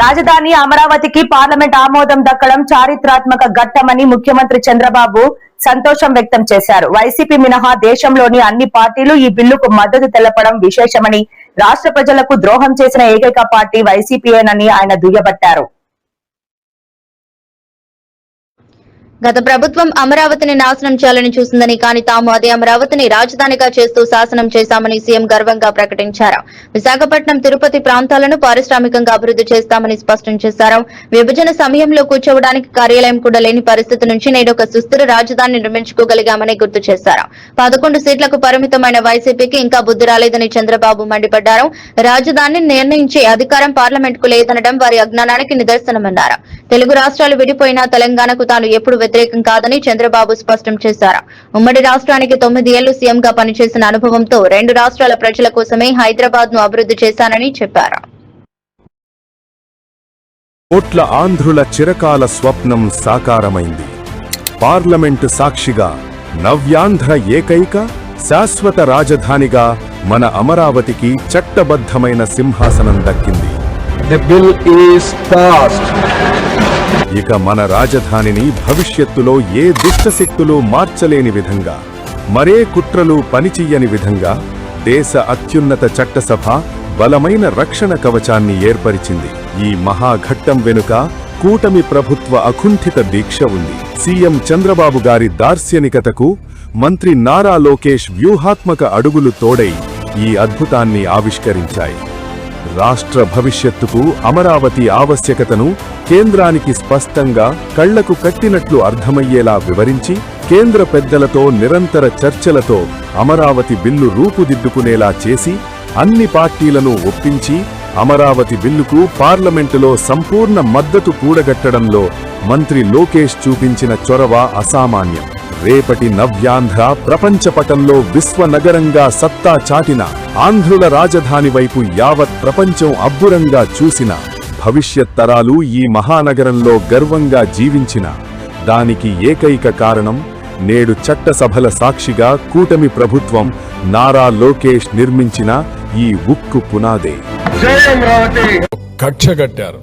రాజధాని అమరావతికి పార్లమెంట్ ఆమోదం దక్కడం చారిత్రాత్మక ఘట్టమని ముఖ్యమంత్రి చంద్రబాబు సంతోషం వ్యక్తం చేశారు. వైసీపీ మినహా దేశంలోని అన్ని పార్టీలు ఈ బిల్లుకు మద్దతు తెలపడం విశేషమని, రాష్ట్ర ప్రజలకు ద్రోహం చేసిన ఏకైక పార్టీ వైసీపీయేనని ఆయన దుయ్యబట్టారు. గత ప్రభుత్వం అమరావతిని నాశనం చేయాలని చూసిందని, కానీ తాము అదే అమరావతిని రాజధానిగా చేస్తూ శాసనం చేశామని సీఎం గర్వంగా ప్రకటించారు. విశాఖపట్నం, తిరుపతి ప్రాంతాలను పారిశ్రామికంగా అభివృద్ధి చేస్తామని స్పష్టం చేశారు. విభజన సమయంలో కూర్చోవడానికి కార్యాలయం కూడా లేని పరిస్థితి నుంచి నేడు ఒక సుస్థిర రాజధానిని నిర్మించుకోగలిగామని గుర్తు చేశారు. 11 సీట్లకు పరిమితమైన వైసీపీకి ఇంకా బుద్ధి రాలేదని చంద్రబాబు మండిపడ్డారు. రాజధానిని నిర్ణయించే అధికారం పార్లమెంట్ కు లేదనడం వారి అజ్ఞానానికి నిదర్శనమన్నారు. తెలుగు రాష్ట్రాలు విడిపోయినా తెలంగాణకు తాను ఎప్పుడు వ్యతిరేకం కాదని చంద్రబాబు స్పష్టం చేశారు. ఉమ్మడి రాష్ట్రానికి 9 ఏళ్లు సీఎంగా పనిచేసిన అనుభవంతో 2 రాష్ట్రాల ప్రజల కోసమే హైదరాబాద్ ను అభివృద్ధి చేశానని చెప్పారు. కోట్ల ఆంధ్రుల చిరకాల స్వప్నం సాకారమైంది. పార్లమెంటు సాక్షిగా నవ్యాంధ్ర ఏకైక శాశ్వత రాజధానిగా మన అమరావతికి చట్టబద్ధమైన సింహాసనం దక్కింది. The bill is passed. ఇక మన రాజధానిని భవిష్యత్తులో ఏ దుష్టశక్తులు మార్చలేని విధంగా, మరే కుట్రలు పనిచెయ్యని విధంగా దేశ అత్యున్నత చట్టసభ బలమైన రక్షణ కవచాన్ని ఏర్పరిచింది. ఈ మహాఘట్టం వెనుక కూటమి ప్రభుత్వ అకుంఠిత దీక్ష ఉంది. సీఎం చంద్రబాబు గారి దార్శనికతకు మంత్రి నారా లోకేష్ వ్యూహాత్మక అడుగులు తోడై ఈ అద్భుతాన్ని ఆవిష్కరించాయి. రాష్ట్ర భవిష్యత్తుకు అమరావతి ఆవశ్యకతను కేంద్రానికి స్పష్టంగా కళ్లకు కట్టినట్లు అర్థమయ్యేలా వివరించి, కేంద్ర పెద్దలతో నిరంతర చర్చలతో అమరావతి బిల్లు రూపుదిద్దుకునేలా చేసి, అన్ని పార్టీలను ఒప్పించి అమరావతి బిల్లుకు పార్లమెంటులో సంపూర్ణ మద్దతు కూడగట్టడంలో మంత్రి లోకేష్ చూపించిన చొరవ అసామాన్యం. రేపటి నవ్యాంధ్ర ప్రపంచపటంలో విశ్వనగరంగా సత్తా చాటిన, ఆంధ్రుల రాజధాని వైపు యావత్ ప్రపంచం అబ్బురంగా చూసిన, భవిష్యత్ తరాలు ఈ మహానగరంలో గర్వంగా జీవించిన, దానికి ఏకైక కారణం నేడు చట్టసభల సాక్షిగా కూటమి ప్రభుత్వం నారా లోకేష్ నిర్మించిన ఈ ఉక్కు పునాదే. కక్ష కట్టారు.